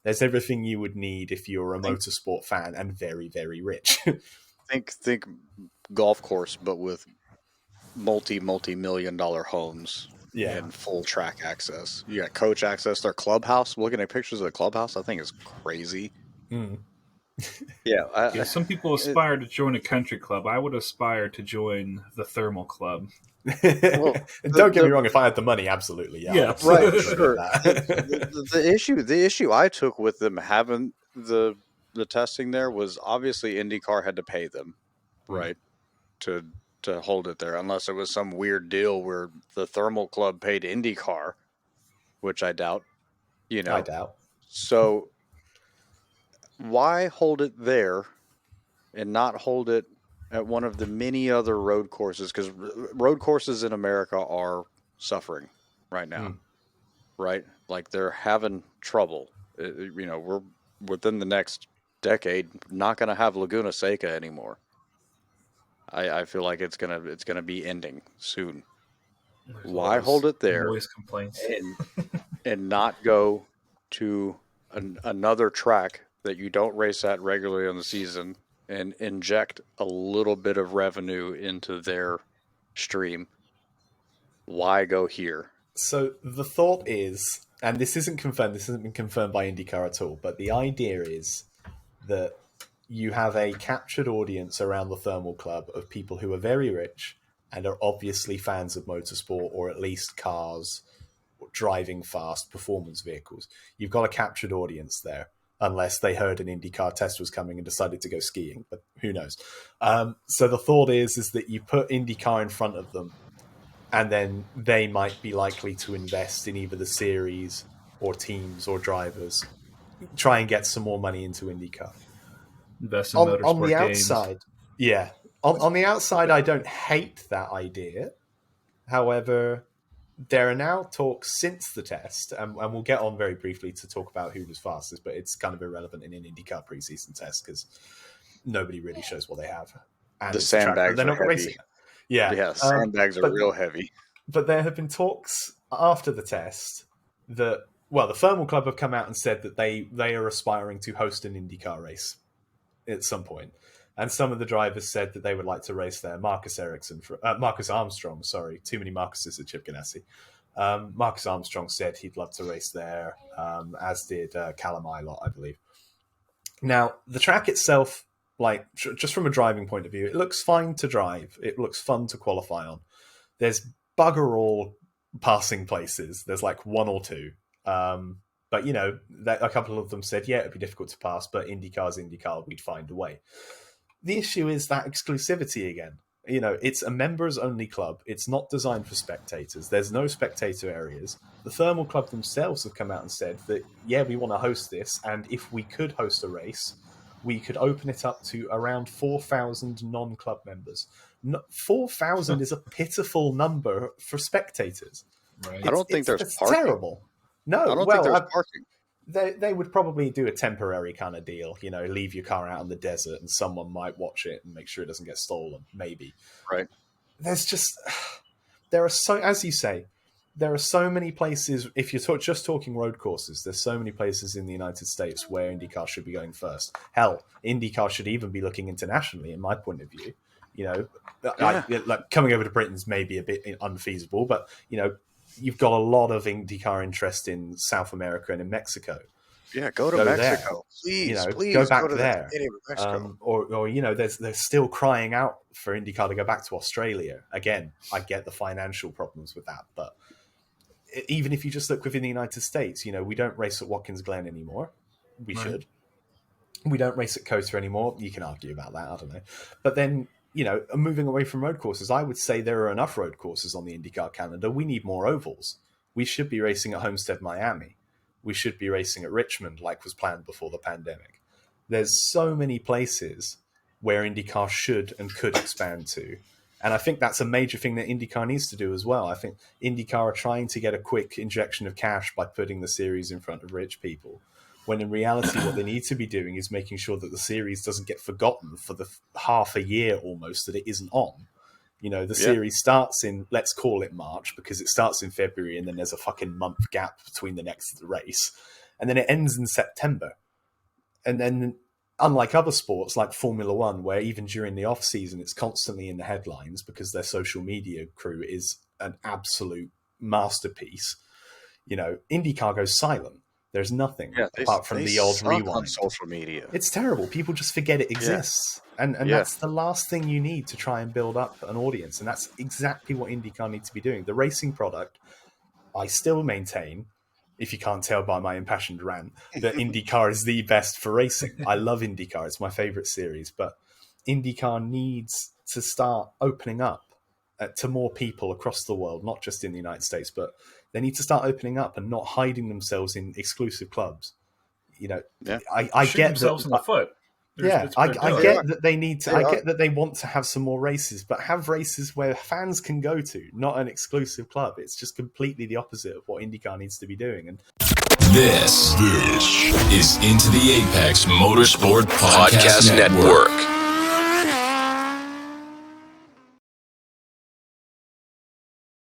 There's everything you would need if you're a motorsport fan and very, very rich. Think golf course, but with multi-million-dollar homes and full track access. You got coach access. Their clubhouse. Looking at pictures of the clubhouse, I think is crazy. Mm. Yeah, some people aspire to join a country club. I would aspire to join the thermal club. Well, don't get me wrong. If I had the money, absolutely, yeah, right, sure. The issue I took with them having the testing there was obviously IndyCar had to pay them, right, to hold it there, unless it was some weird deal where the thermal club paid IndyCar, which I doubt. I doubt. So why hold it there and not hold it at one of the many other road courses? Because road courses in America are suffering right now, right? Like they're having trouble. We're within the next decade not going to have Laguna Seca anymore. I feel like it's gonna be ending soon. Why hold it there? Noise complaints and not go to another track that you don't race at regularly on the season and inject a little bit of revenue into their stream? Why go here? So the thought is, and this isn't confirmed, this hasn't been confirmed by IndyCar at all, but the idea is that you have a captured audience around the thermal club of people who are very rich and are obviously fans of motorsport, or at least cars, driving fast performance vehicles. You've got a captured audience there, unless they heard an IndyCar test was coming and decided to go skiing, but who knows? So the thought is that you put IndyCar in front of them, and then they might be likely to invest in either the series or teams or drivers, try and get some more money into IndyCar. Invest in motorsport on the games. outside, yeah. On the outside, I don't hate that idea. However, there are now talks since the test, and we'll get on very briefly to talk about who was fastest, but it's kind of irrelevant in an IndyCar preseason test because nobody really shows what they have. And the sandbags are heavy. Yeah, sandbags are real heavy. But there have been talks after the test that, well, the Thermal Club have come out and said that they are aspiring to host an IndyCar race at some point. And some of the drivers said that they would like to race there. Marcus Armstrong, sorry, too many Marcuses at Chip Ganassi. Marcus Armstrong said he'd love to race there, as did Callum Ilott, I believe. Now, the track itself, like just from a driving point of view, it looks fine to drive. It looks fun to qualify on. There's bugger all passing places. There's like one or two. But, a couple of them said, yeah, it'd be difficult to pass, but IndyCar's IndyCar, we'd find a way. The issue is that exclusivity again. It's a members-only club. It's not designed for spectators. There's no spectator areas. The Thermal Club themselves have come out and said that, yeah, we want to host this, and if we could host a race, we could open it up to around 4,000 non-club members. 4,000 is a pitiful number for spectators. Right. I don't think there's parking. Terrible. No, I don't think there's parking. They would probably do a temporary kind of deal, leave your car out in the desert and someone might watch it and make sure it doesn't get stolen, maybe. Right. There are as you say, there are so many places, if you're just talking road courses, there's so many places in the United States where IndyCar should be going first. Hell, IndyCar should even be looking internationally, in my point of view. Like coming over to Britain's maybe a bit unfeasible, but, you've got a lot of IndyCar interest in South America and in Mexico. Yeah, go to Mexico. Please, please go back to there. Or they're still crying out for IndyCar to go back to Australia. Again, I get the financial problems with that, but even if you just look within the United States, we don't race at Watkins Glen anymore. We should. We don't race at COTA anymore. You can argue about that. I don't know. But then, moving away from road courses, I would say there are enough road courses on the IndyCar calendar. We need more ovals. We should be racing at Homestead, Miami. We should be racing at Richmond like was planned before the pandemic. There's so many places where IndyCar should and could expand to. And I think that's a major thing that IndyCar needs to do as well. I think IndyCar are trying to get a quick injection of cash by putting the series in front of rich people, when in reality what they need to be doing is making sure that the series doesn't get forgotten for the half a year almost that it isn't on. Series starts in, let's call it March, because it starts in February and then there's a fucking month gap between the next race. and then it ends in September. And then, unlike other sports like Formula One, where even during the off season it's constantly in the headlines because their social media crew is an absolute masterpiece. IndyCar goes silent. There's nothing apart from the odd rewind on social media. It's terrible. People just forget it exists. And that's the last thing you need to try and build up an audience. And that's exactly what IndyCar needs to be doing. The racing product, I still maintain, if you can't tell by my impassioned rant, that IndyCar is the best for racing. I love IndyCar. It's my favorite series. But IndyCar needs to start opening up to more people across the world, not just in the United States, but they need to start opening up and not hiding themselves in exclusive clubs. I get themselves in the foot. I get that they need to. I get that they want to have some more races, but have races where fans can go to, not an exclusive club. It's just completely the opposite of what IndyCar needs to be doing. And this is Into the Apex Motorsport Podcast Network.